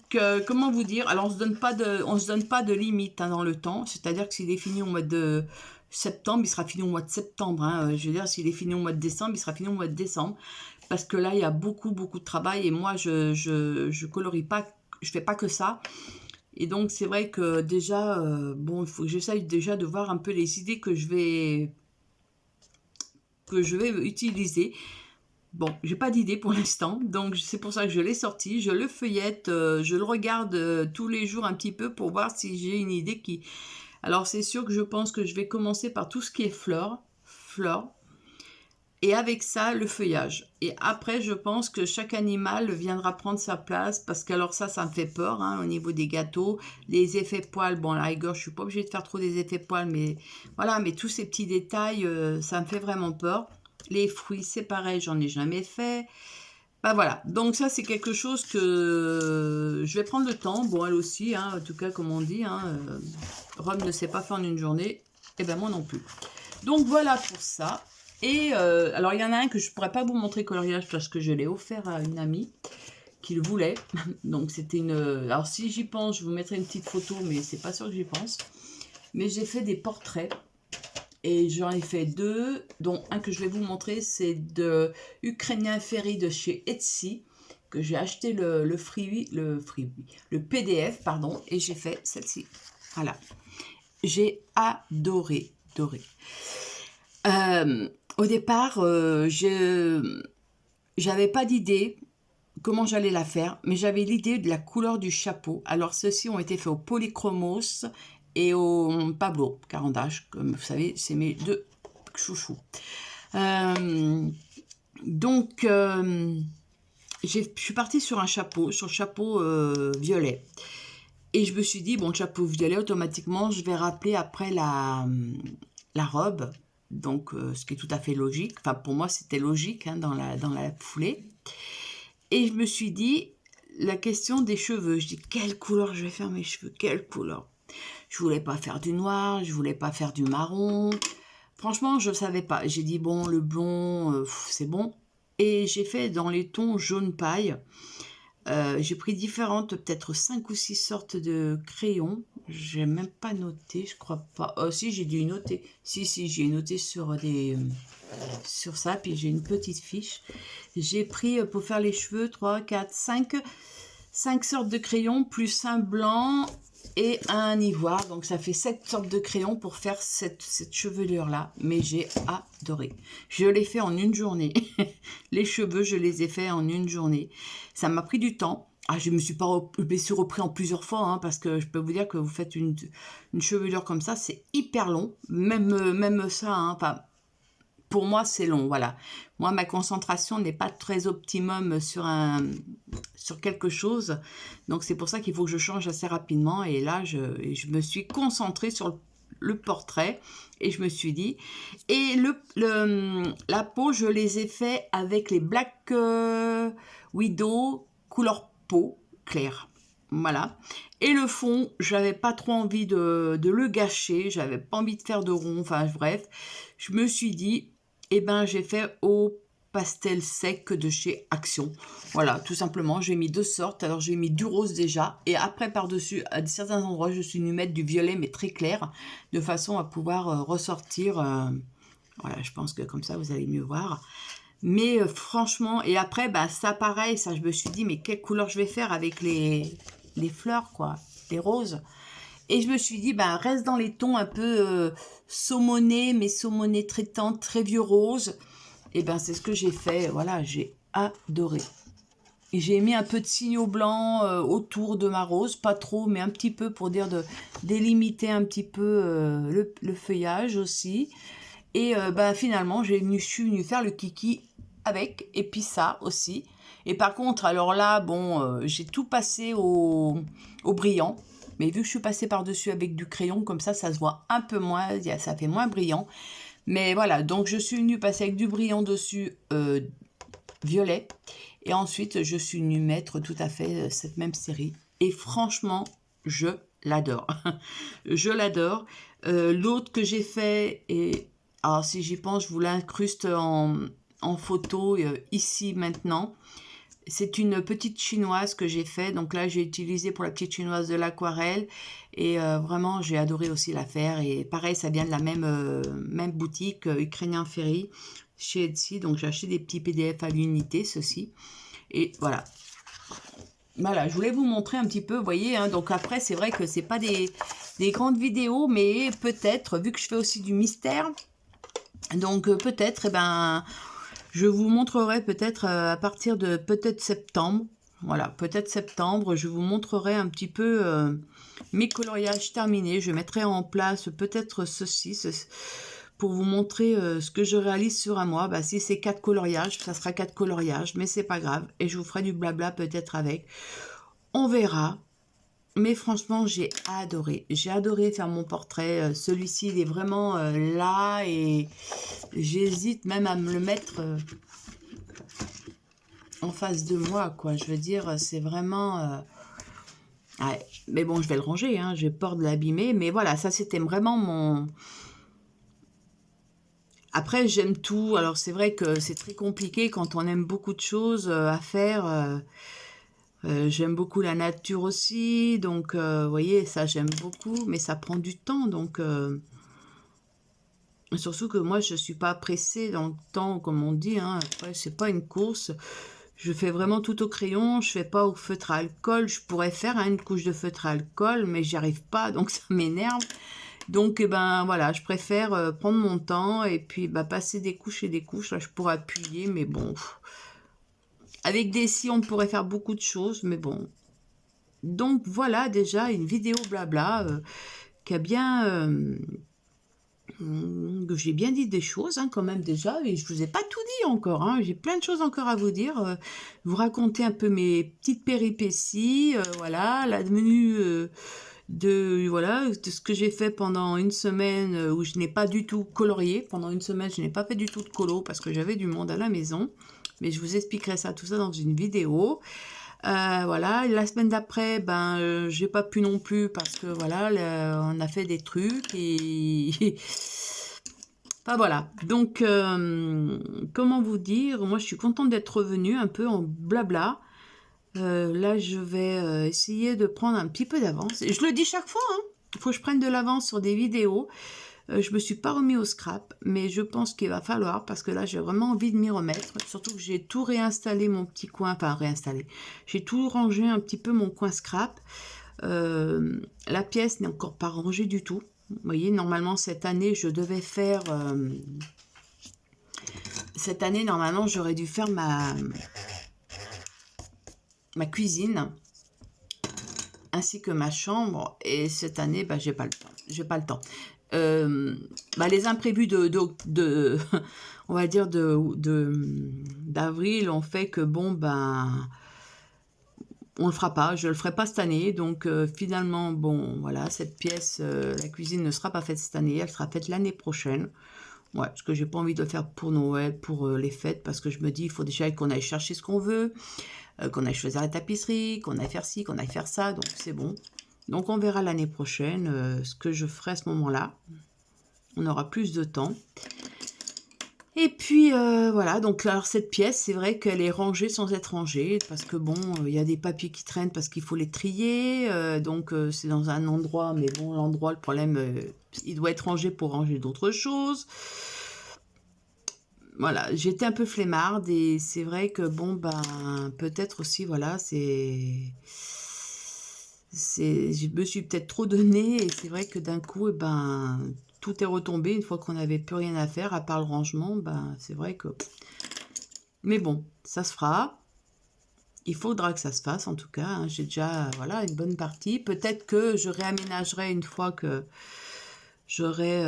comment vous dire? Alors, on se donne pas de limite hein, dans le temps. C'est-à-dire que s'il est fini au mois de septembre, il sera fini au mois de septembre. Hein. Je veux dire, s'il est fini au mois de décembre, il sera fini au mois de décembre. Parce que là, il y a beaucoup de travail. Et moi, je colorie pas, je fais pas que ça. Et donc, c'est vrai que déjà, bon, il faut que j'essaye déjà de voir un peu les idées que je vais utiliser. Bon, j'ai pas d'idée pour l'instant, donc c'est pour ça que je l'ai sorti. Je le feuillette, je le regarde tous les jours un petit peu pour voir si j'ai une idée qui... Alors, c'est sûr que je pense que je vais commencer par tout ce qui est fleurs. Et avec ça, le feuillage. Et après, je pense que chaque animal viendra prendre sa place. Parce que alors ça me fait peur hein, au niveau des gâteaux. Les effets poils, bon, à la rigueur, je suis pas obligée de faire trop des effets poils. Mais voilà, mais tous ces petits détails, ça me fait vraiment peur. Les fruits, c'est pareil, j'en ai jamais fait. Bah voilà, donc ça c'est quelque chose que je vais prendre le temps. Bon, elle aussi, hein, en tout cas comme on dit, hein, Rome ne sait pas faire en une journée, et ben moi non plus. Donc voilà pour ça. Et alors il y en a un que je pourrais pas vous montrer coloriage parce que je l'ai offert à une amie qui le voulait. Donc c'était une... Alors si j'y pense, je vous mettrai une petite photo, mais c'est pas sûr que j'y pense. Mais j'ai fait des portraits. Et j'en ai fait deux, dont un que je vais vous montrer, c'est de Ukrainien Ferry de chez Etsy, que j'ai acheté le PDF, pardon, et j'ai fait celle-ci. Voilà. J'ai adoré, adoré. Au départ, j'avais pas d'idée comment j'allais la faire, mais j'avais l'idée de la couleur du chapeau. Alors, ceux-ci ont été faits au polychromos et au Pablo Carandache, comme vous savez, c'est mes deux chouchous. Donc, je suis partie sur un chapeau, sur le chapeau violet. Et je me suis dit, bon, le chapeau violet, automatiquement, je vais rappeler après la robe. Donc, ce qui est tout à fait logique. Enfin, pour moi, c'était logique hein, dans la foulée. Et je me suis dit, la question des cheveux. Je dis, quelle couleur je vais faire mes cheveux? Quelle couleur? Je voulais pas faire du noir, je voulais pas faire du marron. Franchement, je savais pas. J'ai dit, bon, le blond, c'est bon. Et j'ai fait dans les tons jaune paille. J'ai pris différentes, peut-être 5 ou 6 sortes de crayons. J'ai même pas noté, je crois pas. Oh, si, j'ai dû noter. Si, j'ai noté sur ça. Puis j'ai une petite fiche. J'ai pris, pour faire les cheveux, 3, 4, 5 sortes de crayons, plus un blanc et un ivoire. Donc, ça fait 7 sortes de crayons pour faire cette chevelure-là. Mais j'ai adoré. Je l'ai fait en une journée. Les cheveux, je les ai faits en une journée. Ça m'a pris du temps. Ah, je me suis pas repris en plusieurs fois, hein, parce que je peux vous dire que vous faites une chevelure comme ça, c'est hyper long. Même ça, hein, enfin, pour moi, c'est long, voilà. Moi, ma concentration n'est pas très optimum sur quelque chose. Donc, c'est pour ça qu'il faut que je change assez rapidement. Et là, je me suis concentrée sur le portrait. Et je me suis dit... Et la peau, je les ai fait avec les Black Widow couleur peau claire. Voilà. Et le fond, j'avais pas trop envie de le gâcher. J'avais pas envie de faire de rond. Enfin, bref. Je me suis dit... Eh ben, j'ai fait au pastel sec de chez Action. Voilà, tout simplement, j'ai mis 2 sortes. Alors, j'ai mis du rose déjà. Et après, par-dessus, à certains endroits, je suis venue mettre du violet, mais très clair, de façon à pouvoir ressortir. Voilà, je pense que comme ça, vous allez mieux voir. Mais franchement, et après, bah, ça, pareil, ça, je me suis dit, mais quelle couleur je vais faire avec les fleurs, quoi, les roses. Et je me suis dit, ben, reste dans les tons un peu saumonés, mais saumonés très tendres, très vieux rose. Et ben, c'est ce que j'ai fait. Voilà, j'ai adoré. Et j'ai mis un peu de signaux blancs autour de ma rose. Pas trop, mais un petit peu pour dire de délimiter un petit peu le feuillage aussi. Et ben, finalement, je suis venue faire le kiki avec. Et puis ça aussi. Et par contre, alors là, bon, j'ai tout passé au brillant. Mais vu que je suis passée par-dessus avec du crayon, comme ça se voit un peu moins, ça fait moins brillant. Mais voilà, donc je suis venue passer avec du brillant dessus, violet. Et ensuite, je suis venue mettre tout à fait cette même série. Et franchement, je l'adore. Je l'adore. L'autre que j'ai fait, et alors si j'y pense, je vous l'incruste en photo ici maintenant. C'est une petite chinoise que j'ai fait. Donc là, j'ai utilisé pour la petite chinoise de l'aquarelle. Et vraiment, j'ai adoré aussi la faire. Et pareil, ça vient de la même boutique, Ukrainien Ferry, chez Etsy. Donc j'ai acheté des petits PDF à l'unité, ceci. Et voilà. Voilà, je voulais vous montrer un petit peu, vous voyez. Hein, donc après, c'est vrai que c'est pas des grandes vidéos, mais peut-être, vu que je fais aussi du mystère, donc peut-être, eh ben... Je vous montrerai peut-être à partir de peut-être septembre. Voilà, peut-être septembre, je vous montrerai un petit peu mes coloriages terminés. Je mettrai en place peut-être ceci pour vous montrer ce que je réalise sur un mois. Bah, si c'est 4 coloriages, ça sera 4 coloriages, mais c'est pas grave. Et je vous ferai du blabla peut-être avec. On verra. Mais franchement, j'ai adoré. J'ai adoré faire mon portrait. Celui-ci, il est vraiment là et j'hésite même à me le mettre en face de moi, quoi. Je veux dire, c'est vraiment... ouais. Mais bon, je vais le ranger, hein. J'ai peur de l'abîmer. Mais voilà, ça, c'était vraiment mon... Après, j'aime tout. Alors, c'est vrai que c'est très compliqué quand on aime beaucoup de choses à faire. J'aime beaucoup la nature aussi. Donc, vous voyez, ça, j'aime beaucoup. Mais ça prend du temps. Donc, surtout que moi, je ne suis pas pressée dans le temps, comme on dit. Hein. Après, c'est pas une course. Je fais vraiment tout au crayon. Je fais pas au feutre à alcool. Je pourrais faire une couche de feutre à alcool, mais j'y arrive pas. Donc, ça m'énerve. Donc, eh ben, voilà, je préfère prendre mon temps et puis bah, passer des couches et des couches. Là, je pourrais appuyer, mais bon. Avec des scies, on pourrait faire beaucoup de choses, mais bon. Donc, voilà déjà une vidéo blabla qui a bien... j'ai bien dit des choses hein, quand même déjà, et je vous ai pas tout dit encore. Hein, j'ai plein de choses encore à vous dire. Vous raconter un peu mes petites péripéties. Voilà, la venue... voilà, de ce que j'ai fait pendant une semaine où je n'ai pas du tout colorié. Pendant une semaine, je n'ai pas fait du tout de colo parce que j'avais du monde à la maison. Mais je vous expliquerai ça, tout ça dans une vidéo. Voilà, la semaine d'après, ben, j'ai pas pu non plus parce que voilà, on a fait des trucs et... Enfin voilà, donc comment vous dire, moi je suis contente d'être revenue un peu en blabla. Là, je vais essayer de prendre un petit peu d'avance. Et je le dis chaque fois, hein. Il faut que je prenne de l'avance sur des vidéos. Je me suis pas remis au scrap, mais je pense qu'il va falloir, parce que là, j'ai vraiment envie de m'y remettre. Surtout que j'ai tout réinstallé, mon petit coin, enfin réinstallé. J'ai tout rangé un petit peu mon coin scrap. La pièce n'est encore pas rangée du tout. Vous voyez, normalement, cette année, je devais faire... cette année, normalement, j'aurais dû faire ma cuisine ainsi que ma chambre, et cette année bah, j'ai pas le temps. Bah, les imprévus de on va dire d'avril ont fait que bon ben on le fera pas, je le ferai pas cette année, donc finalement bon voilà, cette pièce la cuisine ne sera pas faite cette année, elle sera faite l'année prochaine. Ouais, parce que j'ai pas envie de le faire pour Noël, pour les fêtes, parce que je me dis, il faut déjà qu'on aille chercher ce qu'on veut, qu'on aille choisir la tapisserie, qu'on aille faire ci, qu'on aille faire ça, donc c'est bon. Donc on verra l'année prochaine ce que je ferai à ce moment-là. On aura plus de temps. Et puis voilà, donc alors cette pièce, c'est vrai qu'elle est rangée sans être rangée, parce que bon, il y a des papiers qui traînent parce qu'il faut les trier, donc c'est dans un endroit, mais bon, l'endroit, le problème, il doit être rangé pour ranger d'autres choses. Voilà, j'étais un peu flemmarde et c'est vrai que bon, ben, peut-être aussi, voilà, je me suis peut-être trop donnée et c'est vrai que d'un coup, eh ben, tout est retombé une fois qu'on n'avait plus rien à faire à part le rangement, ben, c'est vrai que... Mais bon, ça se fera. Il faudra que ça se fasse en tout cas. Hein. J'ai déjà, voilà, une bonne partie. Peut-être que je réaménagerai une fois que j'aurai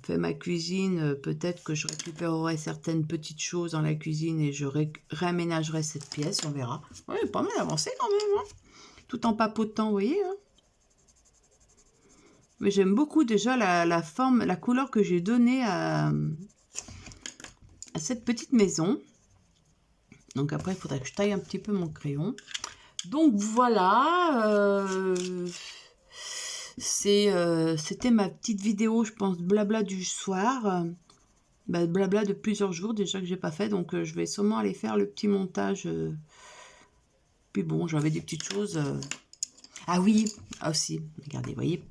fait ma cuisine, peut-être que je récupérerai certaines petites choses dans la cuisine et je réaménagerai cette pièce, on verra. Oui, pas mal avancé quand même, hein. Tout en papotant, vous voyez. Hein. Mais j'aime beaucoup déjà la forme, la couleur que j'ai donnée à cette petite maison. Donc après, il faudrait que je taille un petit peu mon crayon. Donc voilà, c'était ma petite vidéo, je pense, blabla du soir. Blabla de plusieurs jours déjà que j'ai pas fait, donc je vais sûrement aller faire le petit montage. Puis bon, j'avais des petites choses. Ah oui, aussi, regardez, vous voyez.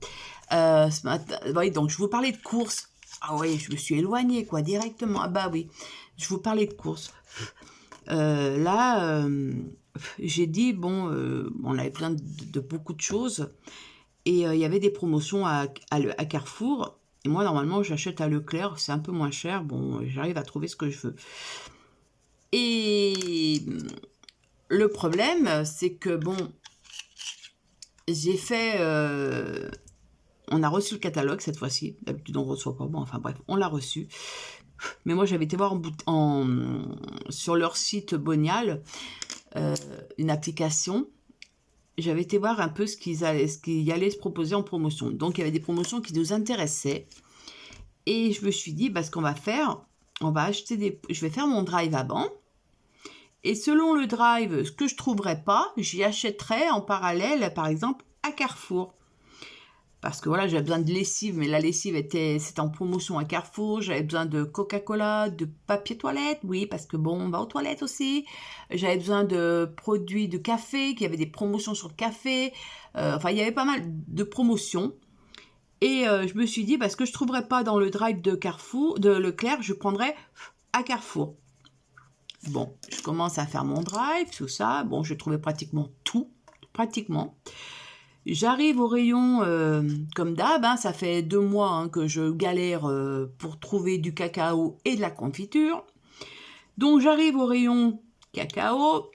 Ce matin, voyez, donc je vous parlais de courses. Ah oui, je me suis éloignée, quoi, directement. Ah bah oui, je vous parlais de courses. Là, j'ai dit, bon, on avait besoin de beaucoup de choses. Et il y avait des promotions à Carrefour. Et moi, normalement, j'achète à Leclerc. C'est un peu moins cher. Bon, j'arrive à trouver ce que je veux. Et le problème, c'est que, bon, j'ai fait... on a reçu le catalogue cette fois-ci. D'habitude, on ne reçoit pas. Bon, enfin bref, on l'a reçu. Mais moi, j'avais été voir sur leur site Bonial une application. J'avais été voir un peu ce qu'il allait se proposer en promotion. Donc, il y avait des promotions qui nous intéressaient. Et je me suis dit, bah, ce qu'on va faire, on va acheter je vais faire mon drive à banc. Et selon le drive, ce que je trouverais pas, j'y achèterais en parallèle, par exemple, à Carrefour. Parce que voilà, j'avais besoin de lessive, mais la lessive c'était en promotion à Carrefour. J'avais besoin de Coca-Cola, de papier toilette, oui, parce que bon, on va aux toilettes aussi. J'avais besoin de produits de café, qu'il y avait des promotions sur le café. Enfin, il y avait pas mal de promotions. Et je me suis dit, parce que je ne trouverais pas dans le drive de Carrefour, de Leclerc, je prendrais à Carrefour. Bon, je commence à faire mon drive, tout ça. Bon, je trouvais pratiquement tout, pratiquement. J'arrive au rayon, comme d'hab, hein, ça fait 2 mois hein, que je galère pour trouver du cacao et de la confiture. Donc j'arrive au rayon cacao,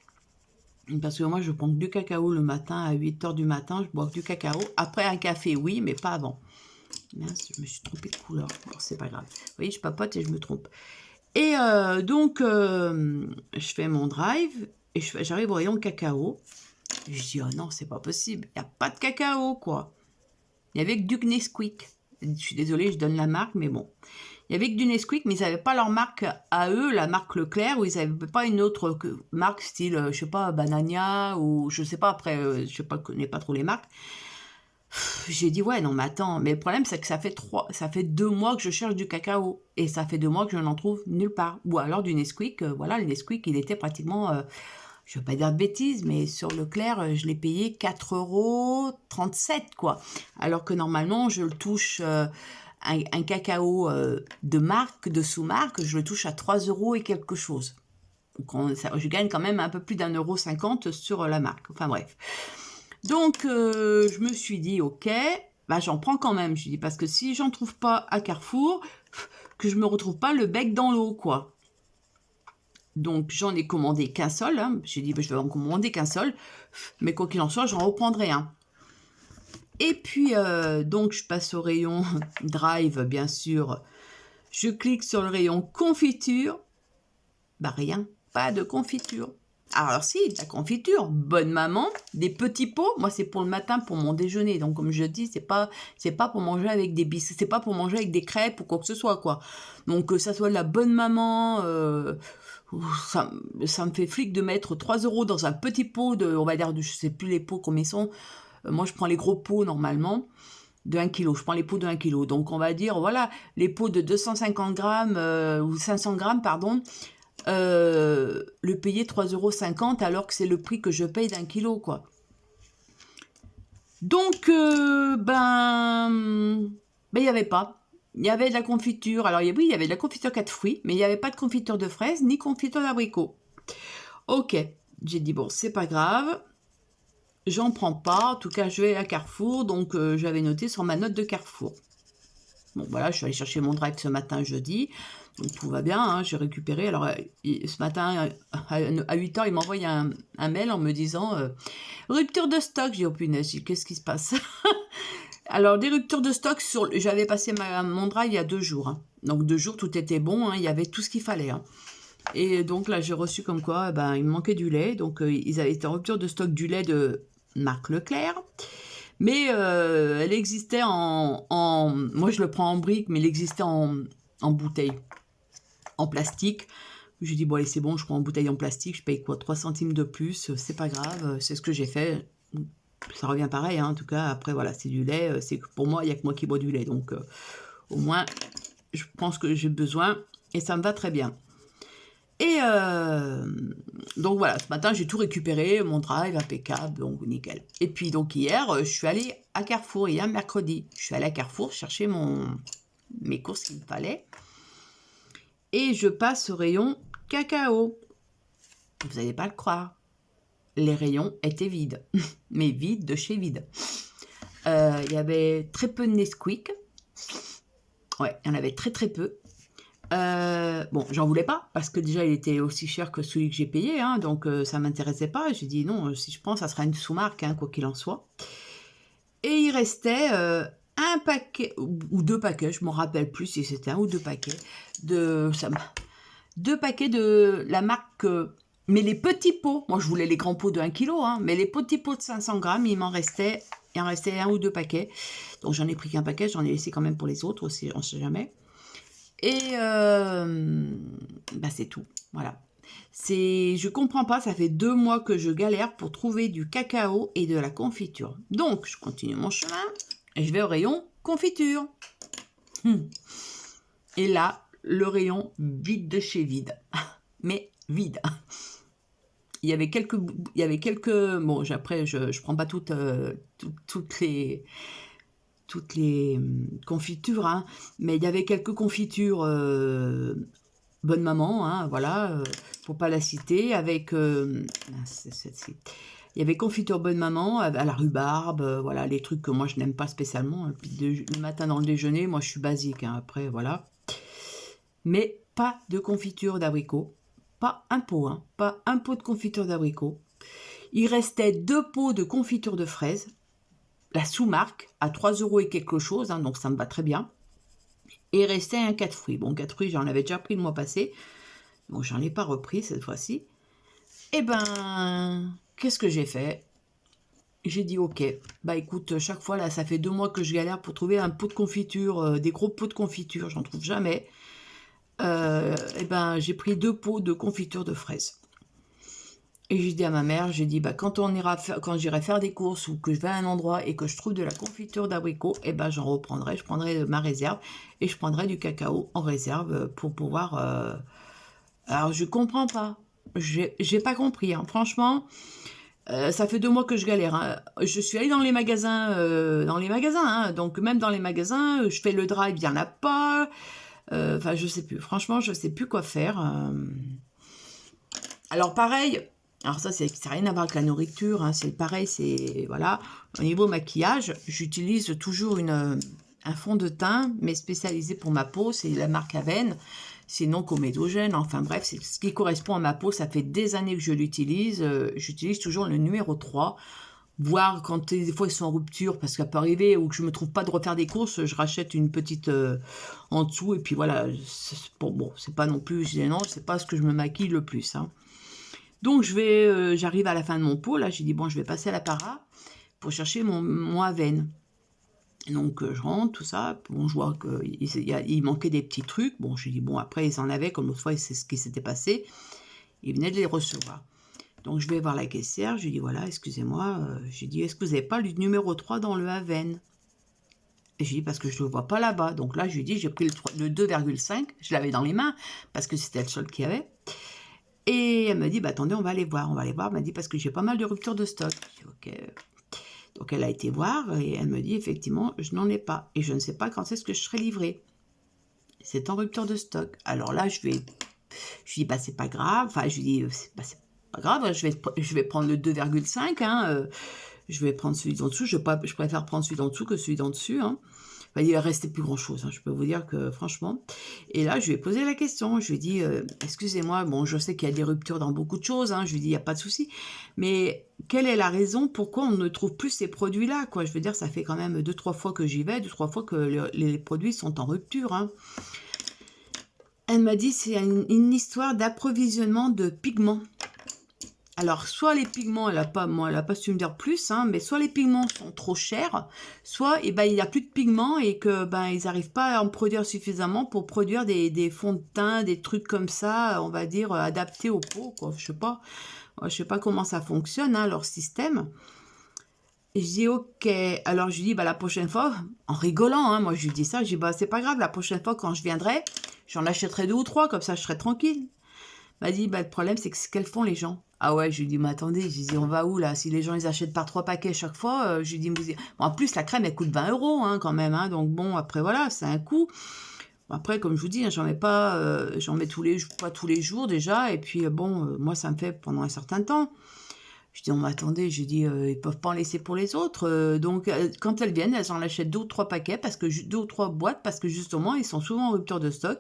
parce que moi je prends du cacao le matin, à 8 h du matin, je bois du cacao. Après un café, oui, mais pas avant. Mince, je me suis trompée de couleur, bon, c'est pas grave. Vous voyez, je papote et je me trompe. Et donc, je fais mon drive, et j'arrive au rayon cacao. Je dis, oh non, c'est pas possible. Il n'y a pas de cacao, quoi. Il n'y avait que du Nesquik. Je suis désolée, je donne la marque, mais bon. Il n'y avait que du Nesquik, mais ils n'avaient pas leur marque à eux, la marque Leclerc, ou ils n'avaient pas une autre marque style, je sais pas, Banania, ou je sais pas, après, je connais pas trop les marques. J'ai dit, ouais, non, mais attends. Mais le problème, c'est que ça fait 2 mois que je cherche du cacao. Et ça fait 2 mois que je n'en trouve nulle part. Ou alors du Nesquik, voilà, le Nesquik, il était pratiquement... je ne veux pas dire de bêtises, mais sur Leclerc, je l'ai payé 4,37 €, quoi. Alors que normalement, je le touche, un cacao de marque, de sous-marque, je le touche à 3 € et quelque chose. Donc je gagne quand même un peu plus d'1,50 € sur la marque. Enfin bref. Donc, je me suis dit, ok, bah, j'en prends quand même. Je dis, parce que si j'en trouve pas à Carrefour, que je me retrouve pas le bec dans l'eau, quoi. Donc, j'en ai commandé qu'un seul. Hein. J'ai dit, bah, je vais en commander qu'un seul. Mais quoi qu'il en soit, j'en reprendrai un. Et puis, donc, je passe au rayon drive, bien sûr. Je clique sur le rayon confiture. Bah, rien. Pas de confiture. Alors si, de la confiture, bonne maman, des petits pots. Moi, c'est pour le matin, pour mon déjeuner. Donc, comme je dis, c'est pas pour manger avec des biscuits, c'est pas pour manger avec des crêpes ou quoi que ce soit, quoi. Donc, que ça soit de la bonne maman, ça me fait flic de mettre 3 € dans un petit pot de, on va dire, je sais plus les pots combien ils sont. Moi, je prends les gros pots normalement de 1 kg. Je prends les pots de 1 kg. Donc, on va dire, voilà, les pots de 250 grammes ou 500 grammes, pardon. Le payer 3,50 € alors que c'est le prix que je paye d'1 kilo, quoi. Donc, il n'y avait pas. Il y avait de la confiture. Alors, oui, il y avait de la confiture 4 fruits, mais il n'y avait pas de confiture de fraises ni confiture d'abricot. Ok, j'ai dit, bon, c'est pas grave. J'en prends pas. En tout cas, je vais à Carrefour. Donc, j'avais noté sur ma note de Carrefour. Bon, voilà, je suis allée chercher mon drive ce matin, jeudi. Donc, tout va bien, hein, j'ai récupéré. Alors, ce matin, à 8 h, il m'envoie un mail en me disant rupture de stock. J'ai dit, oh punaise, qu'est-ce qui se passe? Alors, des ruptures de stock, j'avais passé mon drive il y a 2 jours. Hein. Donc, 2 jours, tout était bon, hein, il y avait tout ce qu'il fallait. Hein. Et donc, là, j'ai reçu comme quoi, il me manquait du lait. Donc, ils avaient été en rupture de stock du lait de marque Leclerc. Mais elle existait moi, je le prends en brique, mais il existait en bouteille. En plastique. J'ai dit, bon, allez, c'est bon, je prends en bouteille en plastique, je paye quoi, 3 centimes de plus, c'est pas grave, c'est ce que j'ai fait. Ça revient pareil, hein, en tout cas, après, voilà, c'est du lait, c'est pour moi, il n'y a que moi qui bois du lait, donc au moins, je pense que j'ai besoin, et ça me va très bien. Et donc voilà, ce matin, j'ai tout récupéré, mon drive impeccable, donc nickel. Et puis donc hier, je suis allée à Carrefour, hier mercredi, je suis allée à Carrefour chercher mes courses qu'il me fallait. Et je passe au rayon cacao. Vous n'allez pas le croire. Les rayons étaient vides. Mais vides de chez vide. Il y avait très peu de Nesquik. Ouais, il y en avait très très peu. Bon, j'en voulais pas, parce que déjà, il était aussi cher que celui que j'ai payé. Hein, donc, ça ne m'intéressait pas. J'ai dit non, si je prends, ça sera une sous-marque, hein, quoi qu'il en soit. Et il restait... un paquet, ou 2 paquets, je ne me rappelle plus si c'était 1 ou 2 paquets, 2 paquets de la marque, mais les petits pots, moi je voulais les grands pots de 1 kg, hein, mais les petits pots de 500 grammes, il en restait 1 ou 2 paquets, donc j'en ai pris qu'un paquet, j'en ai laissé quand même pour les autres aussi, on ne sait jamais, et c'est tout, voilà. Je comprends pas, ça fait 2 mois que je galère pour trouver du cacao et de la confiture. Donc, je continue mon chemin et je vais au rayon confiture. Et là, le rayon vide de chez vide. Mais vide. Il y avait quelques... Bon, après, je prends pas toutes les confitures, hein, mais il y avait quelques confitures Bonne Maman, hein, voilà, pour pas la citer, avec... celle-ci. Il y avait confiture Bonne Maman à la rhubarbe, voilà, les trucs que moi je n'aime pas spécialement. Hein. Le matin dans le déjeuner, moi je suis basique, hein, après, voilà. Mais pas de confiture d'abricot. Pas un pot, hein, pas un pot de confiture d'abricot. Il restait 2 pots de confiture de fraises, la sous-marque, à 3 € et quelque chose, hein, donc ça me va très bien. Et il restait un 4 fruits. Bon, 4 fruits, j'en avais déjà pris le mois passé. Bon, j'en ai pas repris cette fois-ci. Eh ben, qu'est-ce que j'ai fait? J'ai dit, ok, bah écoute, chaque fois, là, ça fait 2 mois que je galère pour trouver un pot de confiture, des gros pots de confiture, j'en trouve jamais. Eh ben, j'ai pris 2 pots de confiture de fraises. Et j'ai dit à ma mère, j'ai dit, bah, quand j'irai faire des courses ou que je vais à un endroit et que je trouve de la confiture d'abricot, eh ben, j'en reprendrai, je prendrai ma réserve et je prendrai du cacao en réserve pour pouvoir... Alors, je comprends pas. J'ai pas compris, hein. Franchement, ça fait 2 mois que je galère. Hein. Je suis allée dans les magasins, hein. Donc même dans les magasins, je fais le drive, il n'y en a pas. Enfin, je sais plus. Franchement, je sais plus quoi faire. Alors pareil, alors ça n'a rien à voir avec la nourriture, hein, c'est pareil, c'est voilà. Au niveau maquillage, j'utilise toujours un fond de teint, mais spécialisé pour ma peau, c'est la marque Avène, c'est non comédogène, enfin bref, c'est ce qui correspond à ma peau, ça fait des années que je l'utilise, j'utilise toujours le numéro 3, voire quand des fois ils sont en rupture, parce que ça peut arriver, ou que je me trouve pas de refaire des courses, je rachète une petite en dessous, et puis voilà, bon, c'est pas non plus gênant, c'est pas ce que je me maquille le plus, hein. Donc j'arrive à la fin de mon pot, là j'ai dit bon je vais passer à la para pour chercher mon Avène. Donc je rentre, tout ça, bon je vois qu'il manquait des petits trucs, bon j'ai dit bon après ils en avaient, comme l'autre fois c'est ce qui s'était passé, ils venaient de les recevoir. Donc je vais voir la caissière, je lui dis voilà excusez-moi, j'ai dit est-ce que vous n'avez pas le numéro 3 dans le Avène? Et j'ai dit parce que je ne le vois pas là-bas, donc là je lui ai dit j'ai pris le 2,5, je l'avais dans les mains parce que c'était le seul qu'il y avait. Et elle me dit, bah, attendez, on va aller voir. Elle m'a dit, parce que j'ai pas mal de ruptures de stock. Je dis, ok. Donc, elle a été voir et elle me dit, effectivement, je n'en ai pas. Et je ne sais pas quand est-ce que je serai livrée. C'est en rupture de stock. Alors là, je lui dis, bah, c'est pas grave. Enfin, je lui dis, bah, c'est pas grave, je vais prendre le 2,5. Hein, je vais prendre celui d'en dessous. Je préfère prendre celui d'en dessous que celui d'en dessus. Hein. Enfin, il ne restait plus grand-chose, hein, je peux vous dire que franchement. Et là, je lui ai posé la question. Je lui ai dit, excusez-moi, bon, je sais qu'il y a des ruptures dans beaucoup de choses. Hein, je lui ai dit, il n'y a pas de souci. Mais quelle est la raison pourquoi on ne trouve plus ces produits-là, quoi? Je veux dire, ça fait quand même 2-3 fois que j'y vais, 2-3 fois que les produits sont en rupture. Hein. Elle m'a dit, c'est une histoire d'approvisionnement de pigments. Alors, soit les pigments, elle n'a pas su me dire plus, hein, mais soit les pigments sont trop chers, soit il n'y a plus de pigments et que ils n'arrivent pas à en produire suffisamment pour produire des fonds de teint, des trucs comme ça, on va dire, adaptés aux peaux, quoi. Je sais pas comment ça fonctionne, hein, leur système. Et je dis, ok, alors je lui dis, la prochaine fois, en rigolant, hein, moi je lui dis ça, je dis, c'est pas grave, la prochaine fois quand je viendrai, j'en achèterai 2 ou 3, comme ça je serai tranquille. M'a dit, le problème, c'est que ce qu'elles font les gens. Ah ouais, je lui dis, mais attendez, je lui dis, on va où là? Si les gens, ils achètent par 3 paquets chaque fois, je lui dis, bon, en plus, la crème, elle coûte 20 € hein, quand même. Hein, donc bon, après, voilà, c'est un coût. Après, comme je vous dis, hein, j'en mets pas, pas tous les jours déjà. Et puis, moi, ça me fait pendant un certain temps. Je dis, on m'attendez, je dis, ils peuvent pas en laisser pour les autres. Donc, quand elles viennent, elles en achètent 2 ou 3 paquets, 2 ou 3 boîtes, parce que justement, ils sont souvent en rupture de stock.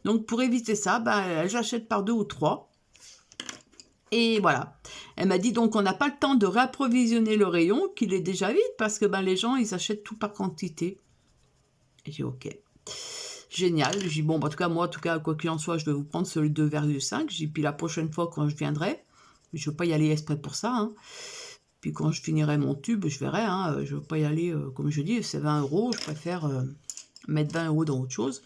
Donc, pour éviter ça, j'achète par 2 ou 3. Et voilà. Elle m'a dit, donc, on n'a pas le temps de réapprovisionner le rayon, qu'il est déjà vide, parce que les gens, ils achètent tout par quantité. Et j'ai dit, ok. Génial. J'ai dit, bon, en tout cas, moi, quoi qu'il en soit, je vais vous prendre celui de 2,5. J'ai dit, puis la prochaine fois, quand je viendrai, je ne veux pas y aller exprès pour ça. Hein. Puis quand je finirai mon tube, je verrai. Hein. Je ne veux pas y aller, comme je dis, c'est 20 €. Je préfère mettre 20 € dans autre chose.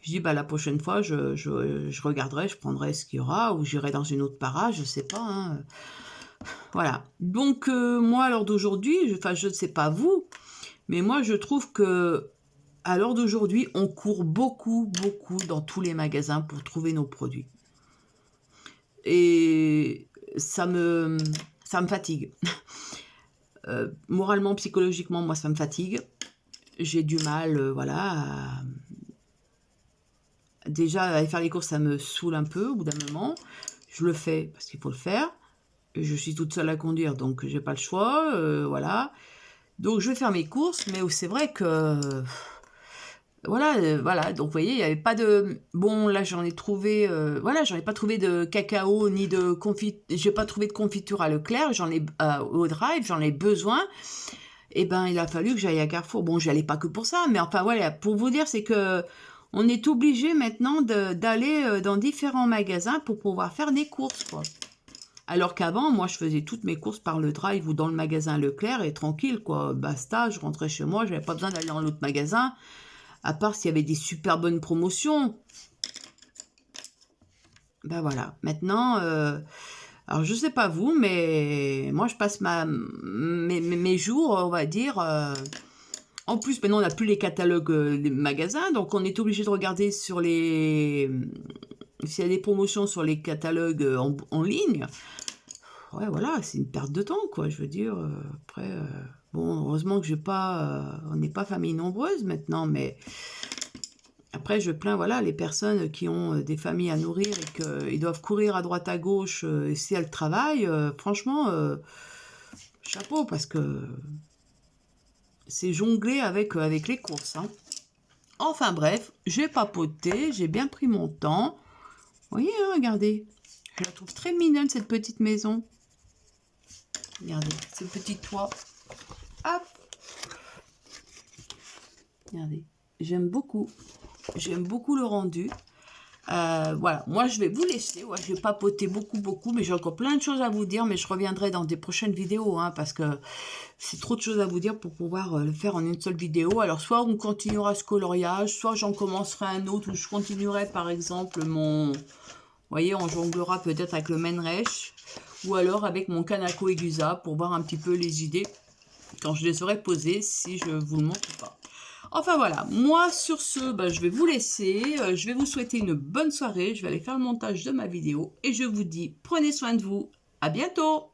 Je dis, bah, la prochaine fois, je regarderai, je prendrai ce qu'il y aura, ou j'irai dans une autre para, je sais pas, hein. Voilà. Donc, moi, à l'heure d'aujourd'hui, enfin, je ne sais pas vous, mais moi, je trouve que à l'heure d'aujourd'hui, on court beaucoup, beaucoup dans tous les magasins pour trouver nos produits. Et ça me fatigue. Moralement, psychologiquement, moi, ça me fatigue. J'ai du mal, voilà, déjà, aller faire les courses, ça me saoule un peu au bout d'un moment. Je le fais parce qu'il faut le faire. Je suis toute seule à conduire, donc j'ai pas le choix, voilà. Donc je vais faire mes courses, mais c'est vrai que voilà, voilà. Donc vous voyez, il n'y avait pas de bon. Là, j'en ai trouvé, voilà, j'en ai pas trouvé de cacao ni de confiture. J'ai pas trouvé de confiture à Leclerc. J'en ai au Drive, j'en ai besoin. Et ben, il a fallu que j'aille à Carrefour. Bon, j'y allais pas que pour ça, mais enfin voilà, pour vous dire, c'est que on est obligé maintenant d'aller dans différents magasins pour pouvoir faire des courses, quoi. Alors qu'avant, moi, je faisais toutes mes courses par le Drive ou dans le magasin Leclerc et tranquille, quoi. Basta, je rentrais chez moi, j'avais pas besoin d'aller dans l'autre magasin, à part s'il y avait des super bonnes promotions. Ben voilà. Maintenant, alors je sais pas vous, mais moi, je passe mes jours, on va dire. En plus, maintenant, on n'a plus les catalogues des magasins, donc on est obligé de regarder sur les s'il y a des promotions sur les catalogues en ligne. Ouais, voilà, c'est une perte de temps, quoi, je veux dire. Après, bon, heureusement que j'ai pas, on n'est pas famille nombreuse maintenant, mais après, je plains, voilà, les personnes qui ont des familles à nourrir et qu'ils doivent courir à droite à gauche et si elles travaillent, franchement, chapeau, parce que c'est jongler avec les courses, hein. Enfin bref, j'ai papoté, j'ai bien pris mon temps. Vous voyez, hein, regardez, je la trouve très mignonne, cette petite maison. Regardez, ce petit toit. Hop. Regardez, j'aime beaucoup. J'aime beaucoup le rendu. Voilà, moi je vais vous laisser. Ouais, je vais papoter beaucoup, mais j'ai encore plein de choses à vous dire, mais je reviendrai dans des prochaines vidéos, hein, parce que c'est trop de choses à vous dire pour pouvoir le faire en une seule vidéo. Alors, soit on continuera ce coloriage, soit j'en commencerai un autre où je continuerai par exemple mon... Vous voyez, on jonglera peut-être avec le Menrech, ou alors avec mon Kanako Egusa pour voir un petit peu les idées quand je les aurai posées, si je vous le montre ou pas. Enfin voilà, moi sur ce, ben, je vais vous laisser, je vais vous souhaiter une bonne soirée, je vais aller faire le montage de ma vidéo et je vous dis prenez soin de vous, à bientôt!